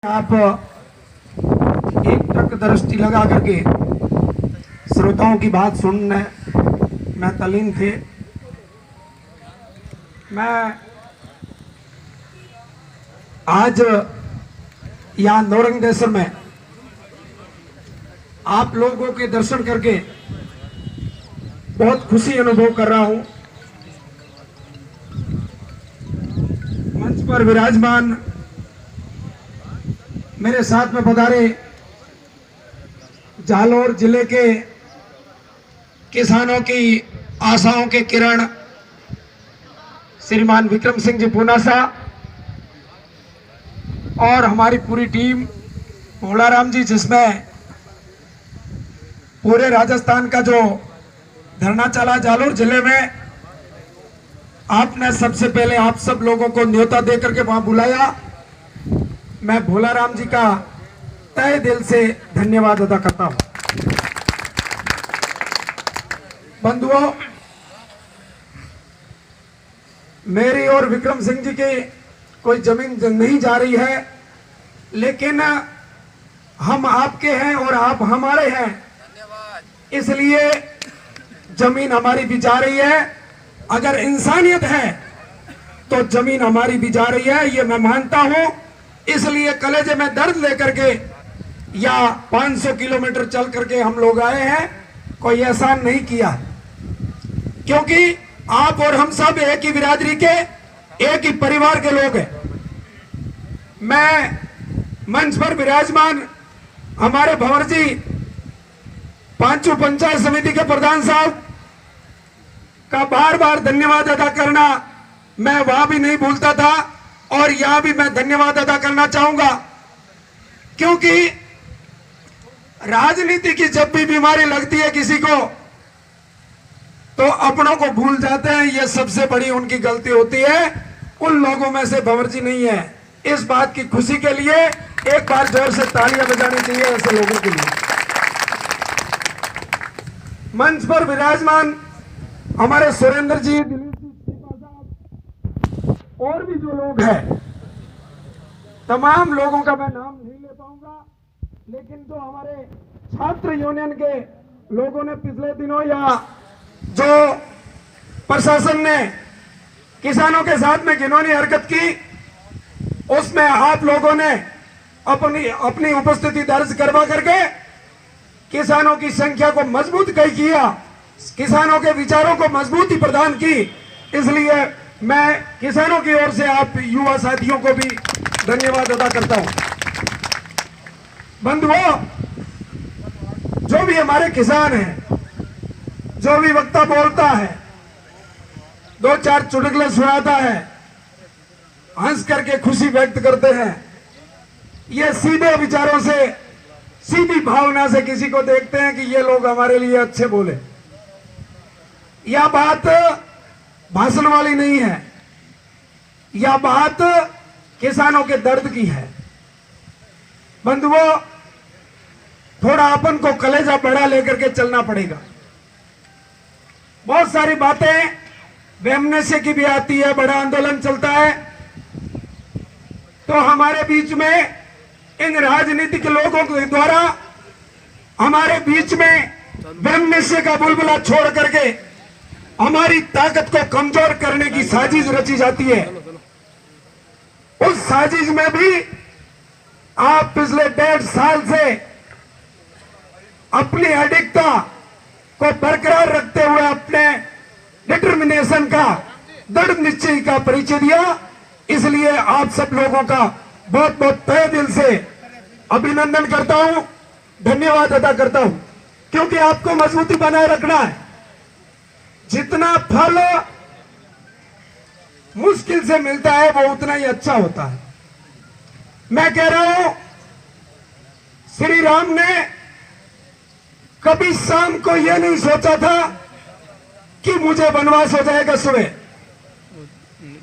आप एक टक दृष्टि लगा करके श्रोताओं की बात सुनने में तल्लीन थे। मैं आज यहाँ नौरंगदेश्वर में आप लोगों के दर्शन करके बहुत खुशी अनुभव कर रहा हूँ। मंच पर विराजमान मेरे साथ में पधारे जालौर जिले के किसानों की आशाओं के किरण श्रीमान विक्रम सिंह जी पूनासा और हमारी पूरी टीम भोलाराम जी, जिसमें पूरे राजस्थान का जो धरना चला जालौर जिले में, आपने सबसे पहले आप सब लोगों को न्योता दे करके वहां बुलाया। मैं भोलाराम जी का तहे दिल से धन्यवाद अदा करता हूं। बंधुओं, मेरी और विक्रम सिंह जी की कोई जमीन नहीं जा रही है, लेकिन हम आपके हैं और आप हमारे हैं, इसलिए जमीन हमारी भी जा रही है। अगर इंसानियत है तो जमीन हमारी भी जा रही है, ये मैं मानता हूं। इसलिए कलेजे में दर्द लेकर के या 500 किलोमीटर चल करके हम लोग आए हैं, कोई एहसान नहीं किया, क्योंकि आप और हम सब एक ही बिरादरी के, एक ही परिवार के लोग हैं। मैं मंच पर विराजमान हमारे भंवर जी, पांचू पंचायत समिति के प्रधान साहब का बार बार धन्यवाद अदा करना मैं वहां भी नहीं भूलता था, और यहां भी मैं धन्यवाद अदा करना चाहूंगा, क्योंकि राजनीति की जब भी बीमारी लगती है किसी को, तो अपनों को भूल जाते हैं। यह सबसे बड़ी उनकी गलती होती है। उन लोगों में से भंवर जी नहीं है। इस बात की खुशी के लिए एक बार जोर से तालियां बजानी चाहिए ऐसे लोगों के लिए। मंच पर विराजमान हमारे सुरेंद्र जी, दिलीप जी, साहब और भी जो लोग हैं, तमाम लोगों का मैं नाम नहीं ले पाऊंगा, लेकिन जो हमारे छात्र यूनियन के लोगों ने पिछले दिनों या जो प्रशासन ने किसानों के साथ में घिनौनी हरकत की, उसमें आप लोगों ने अपनी उपस्थिति दर्ज करवा करके किसानों की संख्या को मजबूत किया, किसानों के विचारों को मजबूती प्रदान की। इसलिए मैं किसानों की ओर से आप युवा साथियों को भी धन्यवाद अदा करता हूं। बंधुओं, जो भी हमारे किसान हैं, जो भी वक्ता बोलता है, दो चार चुटकुले सुनाता है, हंस करके खुशी व्यक्त करते हैं, ये सीधे विचारों से, सीधी भावना से किसी को देखते हैं कि ये लोग हमारे लिए अच्छे बोले। यह बात भाषण वाली नहीं है, यह बात किसानों के दर्द की है। बंधुओं, थोड़ा अपन को कलेजा बड़ा लेकर के चलना पड़ेगा। बहुत सारी बातें बेमनस्य की भी आती है, बड़ा आंदोलन चलता है, तो हमारे बीच में इन राजनीतिक लोगों के द्वारा हमारे बीच में बेमनस्य का बुलबुला छोड़ करके हमारी ताकत को कमजोर करने की साजिश रची जाती है। उस साजिश में भी आप पिछले 1.5 साल से अपनी अडिगता को बरकरार रखते हुए अपने डिटर्मिनेशन का, दृढ़ निश्चय का परिचय दिया। इसलिए आप सब लोगों का बहुत बहुत तहे दिल से अभिनंदन करता हूं, धन्यवाद अदा करता हूं, क्योंकि आपको मजबूती बनाए रखना है। जितना फल मुश्किल से मिलता है वो उतना ही अच्छा होता है। मैं कह रहा हूं, श्री राम ने कभी शाम को यह नहीं सोचा था कि मुझे वनवास हो जाएगा सुबह।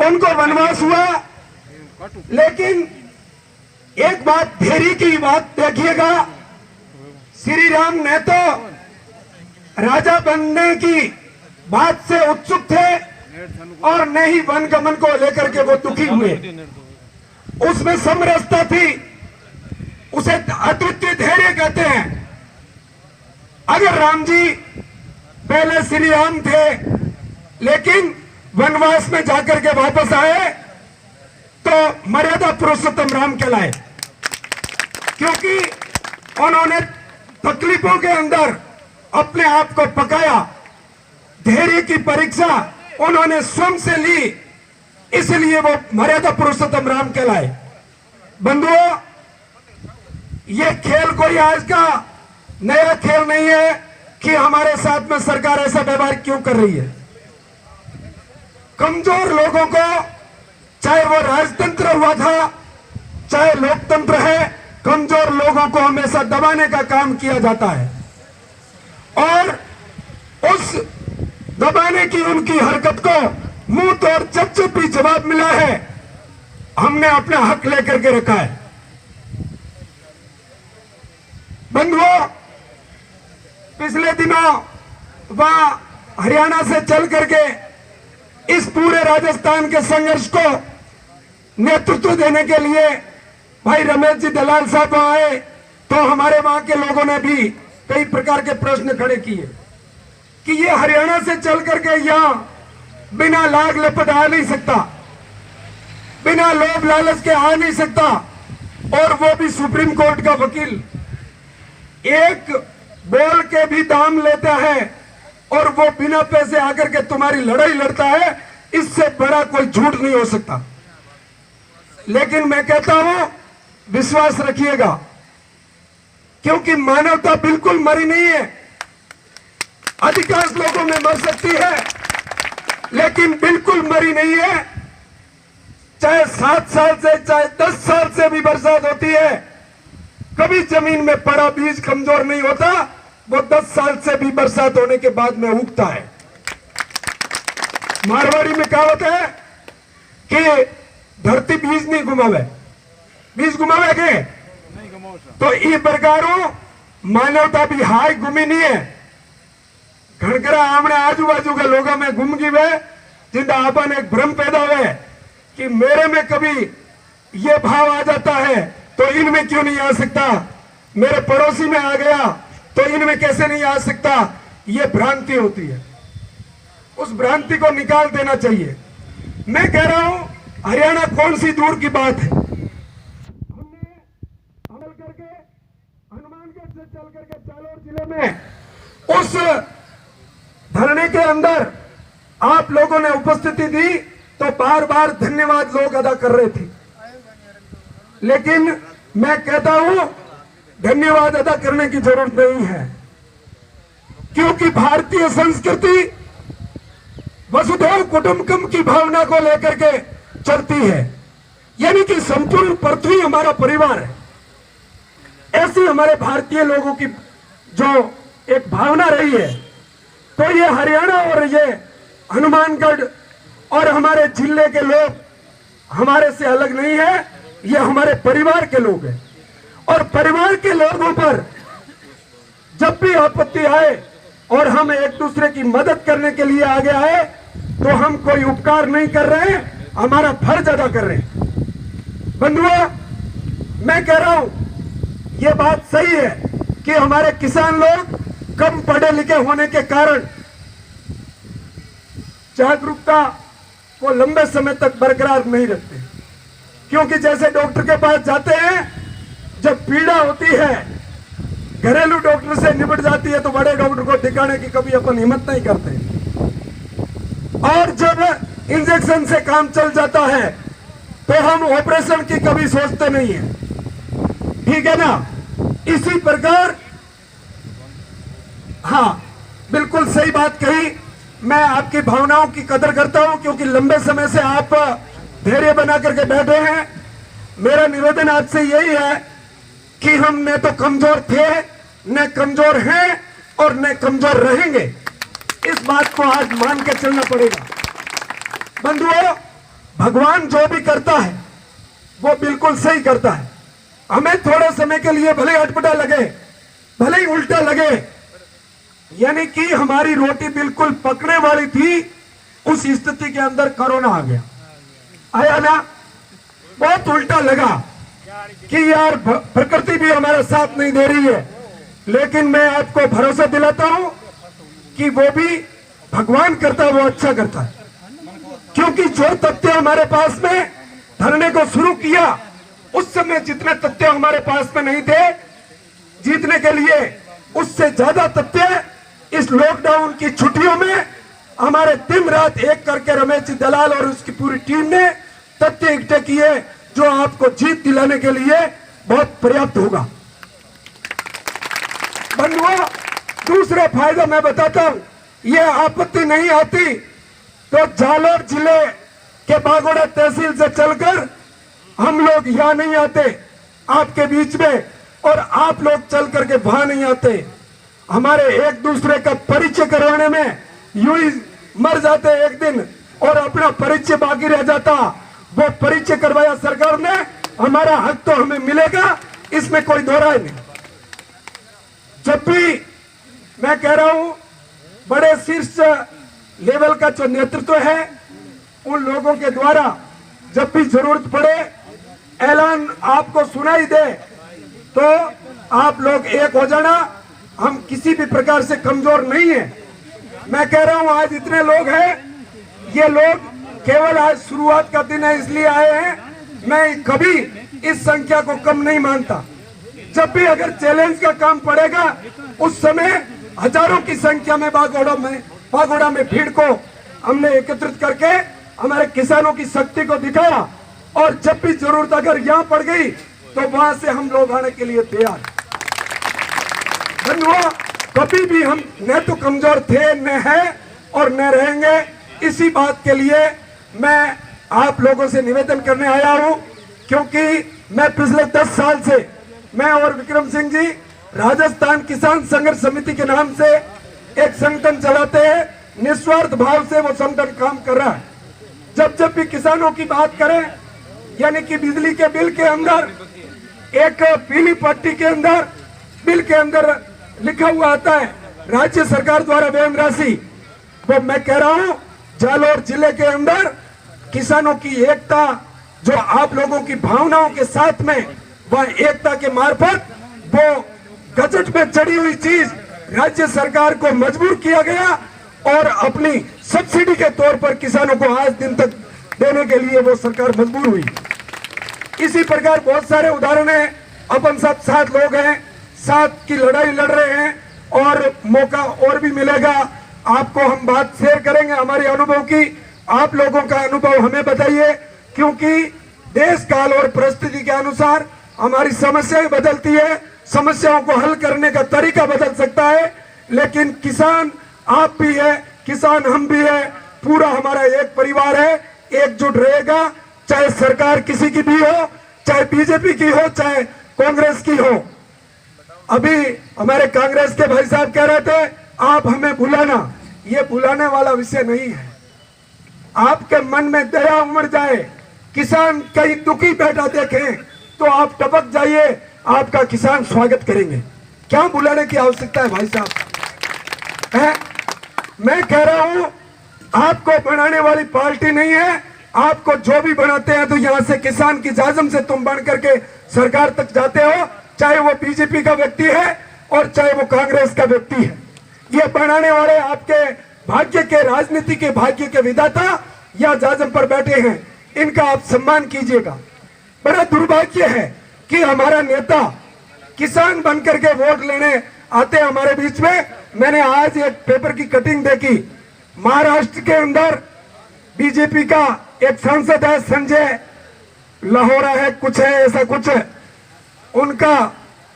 उनको वनवास हुआ, लेकिन एक बात धेरी की बात देखिएगा, श्री राम ने तो राजा बनने की बात से उत्सुक थे और न ही वन गमन को लेकर के वो दुखी हुए। उसमें समरसता थी अद्वितीय धैर्य कहते हैं। अगर राम जी पहले श्री राम थे लेकिन वनवास में जाकर के वापस आए तो मर्यादा पुरुषोत्तम राम कहलाए, क्योंकि उन्होंने तकलीफों के अंदर अपने आप को पकाया। धैर्य की परीक्षा उन्होंने स्वयं से ली, इसलिए वो मर्यादा पुरुषोत्तम राम कहलाए। बंधुओं, ये खेल कोई आज का नया खेल नहीं है कि हमारे साथ में सरकार ऐसा व्यवहार क्यों कर रही है। कमजोर लोगों को, चाहे वो राजतंत्र हुआ था चाहे लोकतंत्र है, कमजोर लोगों को हमेशा दबाने का काम किया जाता है और उस दबाने की उनकी हरकत को मुंह तोड़ चपचपी जवाब मिला है। हमने अपना हक लेकर के रखा है। बंधुओं, पिछले दिनों वहां हरियाणा से चल करके इस पूरे राजस्थान के संघर्ष को नेतृत्व देने के लिए भाई रमेश जी दलाल साहब आए, तो हमारे वहां के लोगों ने भी कई प्रकार के प्रश्न खड़े किए कि ये हरियाणा से चल करके यहां बिना लाग लपट आ नहीं सकता, बिना लोभ लालच के आ नहीं सकता, और वो भी सुप्रीम कोर्ट का वकील। एक बोल के भी दाम लेता है और वो बिना पैसे आकर के तुम्हारी लड़ाई लड़ता है, इससे बड़ा कोई झूठ नहीं हो सकता। लेकिन मैं कहता हूं, विश्वास रखिएगा, क्योंकि मानवता बिल्कुल मरी नहीं है। अधिकांश लोगों में मर सकती है लेकिन बिल्कुल मरी नहीं है। चाहे 7 साल से चाहे 10 साल से भी बरसात होती है, कभी जमीन में पड़ा बीज कमजोर नहीं होता, वो 10 साल से भी बरसात होने के बाद में उगता है। मारवाड़ी में कहावत है कि धरती बीज नहीं घुमावे, बीज घुमावे के तो ई प्रकारों मानवता भी हाय घूमी नहीं है। घड़करा आमने आजू बाजू के लोगों में घूम गई वे, जिंदा आपन एक भ्रम पैदा हुए कि मेरे में कभी ये भाव आ जाता है तो इनमें क्यों नहीं आ सकता, मेरे पड़ोसी में आ गया तो इनमें कैसे नहीं आ सकता। ये भ्रांति होती है, उस भ्रांति को निकाल देना चाहिए। मैं कह रहा हूं, हरियाणा कौन सी दूर की बात है। हमने अमल करके हनुमानगढ़ से चल करके जालौर जिले में उस धरने के अंदर आप लोगों ने उपस्थिति दी तो बार बार धन्यवाद लोग अदा कर रहे थे, लेकिन मैं कहता हूं धन्यवाद अदा करने की जरूरत नहीं है, क्योंकि भारतीय संस्कृति वसुधैव कुटुंबकम की भावना को लेकर के चलती है, यानी कि संपूर्ण पृथ्वी हमारा परिवार है। ऐसी हमारे भारतीय लोगों की जो एक भावना रही है, तो ये हरियाणा और ये हनुमानगढ़ और हमारे जिले के लोग हमारे से अलग नहीं है, ये हमारे परिवार के लोग हैं। और परिवार के लोगों पर जब भी आपत्ति आए और हम एक दूसरे की मदद करने के लिए आगे आए, तो हम कोई उपकार नहीं कर रहे हैं, हमारा फर्ज अदा कर रहे हैं। बंधुओं, मैं कह रहा हूं, ये बात सही है कि हमारे किसान लोग कम पढ़े लिखे होने के कारण जागरूकता को लंबे समय तक बरकरार नहीं रखते, क्योंकि जैसे डॉक्टर के पास जाते हैं, जब पीड़ा होती है घरेलू डॉक्टर से निपट जाती है तो बड़े डॉक्टर को दिखाने की कभी अपन हिम्मत नहीं करते, और जब इंजेक्शन से काम चल जाता है तो हम ऑपरेशन की कभी सोचते नहीं है। ठीक है ना? इसी प्रकार, हाँ, बिल्कुल सही बात कही। मैं आपकी भावनाओं की कदर करता हूं, क्योंकि लंबे समय से आप धैर्य बना करके बैठे हैं। मेरा निवेदन आपसे यही है कि हम न तो कमजोर थे, न कमजोर हैं और न कमजोर रहेंगे। इस बात को आज मान के चलना पड़ेगा। बंधुओं, भगवान जो भी करता है वो बिल्कुल सही करता है। हमें थोड़े समय के लिए भले अटपटा लगे, भले ही उल्टा लगे, यानी कि हमारी रोटी बिल्कुल पकने वाली थी, उस स्थिति के अंदर कोरोना आ गया, आया ना? बहुत उल्टा लगा, कि यार प्रकृति भी हमारा साथ नहीं दे रही है, लेकिन मैं आपको भरोसा दिलाता हूं कि वो भी भगवान करता है, वो अच्छा करता है। क्योंकि जो तथ्य हमारे पास में धरने को शुरू किया, उस समय जितने तथ्य हमारे पास में नहीं थे जीतने के लिए, उससे ज्यादा तथ्य इस लॉकडाउन की छुट्टियों में हमारे दिन रात एक करके रमेश जी दलाल और उसकी पूरी टीम ने तथ्य इकट्ठे किए, जो आपको जीत दिलाने के लिए बहुत पर्याप्त होगा। बंधुओं, दूसरा फायदा मैं बताता हूं, ये आपत्ति नहीं आती तो जालोर जिले के बागोड़ा तहसील से चलकर हम लोग यहां नहीं आते आपके बीच में, और आप लोग चल करके वहां नहीं आते। हमारे एक दूसरे का परिचय करवाने में यूं ही मर जाते एक दिन और अपना परिचय बाकी रह जाता। वो परिचय करवाया सरकार ने, हमारा हक तो हमें मिलेगा, इसमें कोई दो राय नहीं। जब भी मैं कह रहा हूं, बड़े शीर्ष लेवल का जो नेतृत्व है उन लोगों के द्वारा जब भी जरूरत पड़े, ऐलान आपको सुनाई दे तो आप लोग एक हो जाना। हम किसी भी प्रकार से कमजोर नहीं है। मैं कह रहा हूं, आज इतने लोग हैं, ये लोग केवल आज शुरुआत का दिन है इसलिए आए हैं। मैं कभी इस संख्या को कम नहीं मानता। जब भी अगर चैलेंज का काम पड़ेगा, उस समय हजारों की संख्या में बागोड़ा में भीड़ को हमने एकत्रित करके हमारे किसानों की शक्ति को दिखाया, और जब भी जरूरत अगर यहाँ पड़ गई तो वहां से हम लोग आने के लिए तैयार। बंधुओं, कभी भी हम न तो कमजोर थे, न है और न रहेंगे। इसी बात के लिए मैं आप लोगों से निवेदन करने आया हूं, क्योंकि मैं पिछले 10 साल से, मैं और विक्रम सिंह जी राजस्थान किसान संघर्ष समिति के नाम से एक संगठन चलाते हैं। निस्वार्थ भाव से वो संगठन काम कर रहा है। जब भी किसानों की बात करें, यानी कि बिजली के बिल के अंदर एक पीली पट्टी के अंदर बिल के अंदर लिखा हुआ आता है राज्य सरकार द्वारा व्यय राशि, वो मैं कह रहा हूं जालोर जिले के अंदर किसानों की एकता, जो आप लोगों की भावनाओं के साथ में, वह एकता के मार्फत वो गजट में चढ़ी हुई चीज राज्य सरकार को मजबूर किया गया, और अपनी सब्सिडी के तौर पर किसानों को आज दिन तक देने के लिए वो सरकार मजबूर हुई। इसी प्रकार बहुत सारे उदाहरण हैं। अपन सब 7 लोग हैं, 7 की लड़ाई लड़ रहे हैं, और मौका और भी मिलेगा आपको, हम बात शेयर करेंगे हमारे अनुभव की। आप लोगों का अनुभव हमें बताइए, क्योंकि देश काल और परिस्थिति के अनुसार हमारी समस्याएं बदलती है, समस्याओं को हल करने का तरीका बदल सकता है, लेकिन किसान आप भी है, किसान हम भी है, पूरा हमारा एक परिवार है, एकजुट रहेगा। चाहे सरकार किसी की भी हो, चाहे बीजेपी की हो, चाहे कांग्रेस की हो। अभी हमारे कांग्रेस के भाई साहब कह रहे थे आप हमें बुलाना, ये बुलाने वाला विषय नहीं है। आपके मन में दया उमड़ जाए, किसान कहीं दुखी बैठा देखें तो आप टपक जाइए, आपका किसान स्वागत करेंगे। क्या बुलाने की आवश्यकता है भाई साहब? मैं कह रहा हूं, आपको बनाने वाली पार्टी नहीं है। आपको जो भी बनाते हैं तो यहां से किसान की जाजम से तुम बन करके सरकार तक जाते हो, चाहे वो बीजेपी का व्यक्ति है और चाहे वो कांग्रेस का व्यक्ति है। ये बनाने वाले आपके भाग्य के, राजनीति के भाग्य के विधाता या जाजम पर बैठे हैं, इनका आप सम्मान कीजिएगा। बड़ा दुर्भाग्य है कि हमारा नेता किसान बनकर के वोट लेने आते हैं हमारे बीच में। मैंने आज एक पेपर की कटिंग देखी, महाराष्ट्र के अंदर बीजेपी का एक सांसद है, संजय लाहौरा है, कुछ है ऐसा कुछ है, उनका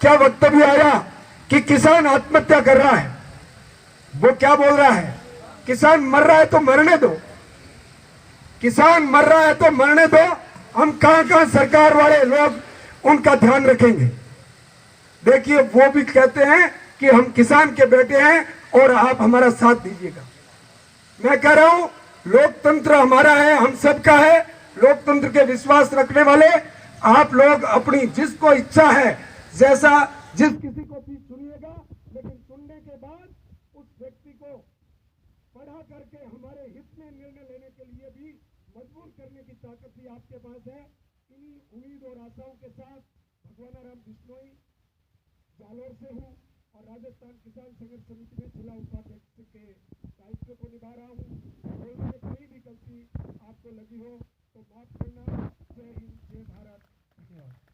क्या वक्तव्य आया कि किसान आत्महत्या कर रहा है। वो क्या बोल रहा है, किसान मर रहा है तो मरने दो, किसान मर रहा है तो मरने दो, हम कहां सरकार वाले लोग उनका ध्यान रखेंगे। देखिए, वो भी कहते हैं कि हम किसान के बेटे हैं और आप हमारा साथ दीजिएगा। मैं कह रहा हूं, लोकतंत्र हमारा है, हम सबका है। लोकतंत्र के विश्वास रखने वाले आप लोग अपनी जिसको इच्छा है, जैसा जिस किसी को भी चुनिएगा, लेकिन चुनने के बाद उस व्यक्ति को पढ़ा करके हमारे हित में निर्णय लेने के लिए भी मजबूर करने की ताकत भी आपके पास है। इन्हीं उम्मीद और आशाओं के साथ भगवानाराम बिश्नोई जालोर से हूँ और राजस्थान किसान संघर्ष समिति में जिला उपाध्यक्ष के दायित्व को निभा रहा हूँ। बोलने में कोई भी गलती आपको लगी हो तो माफ करना। जय हिंद, जय भारत, धन्यवाद।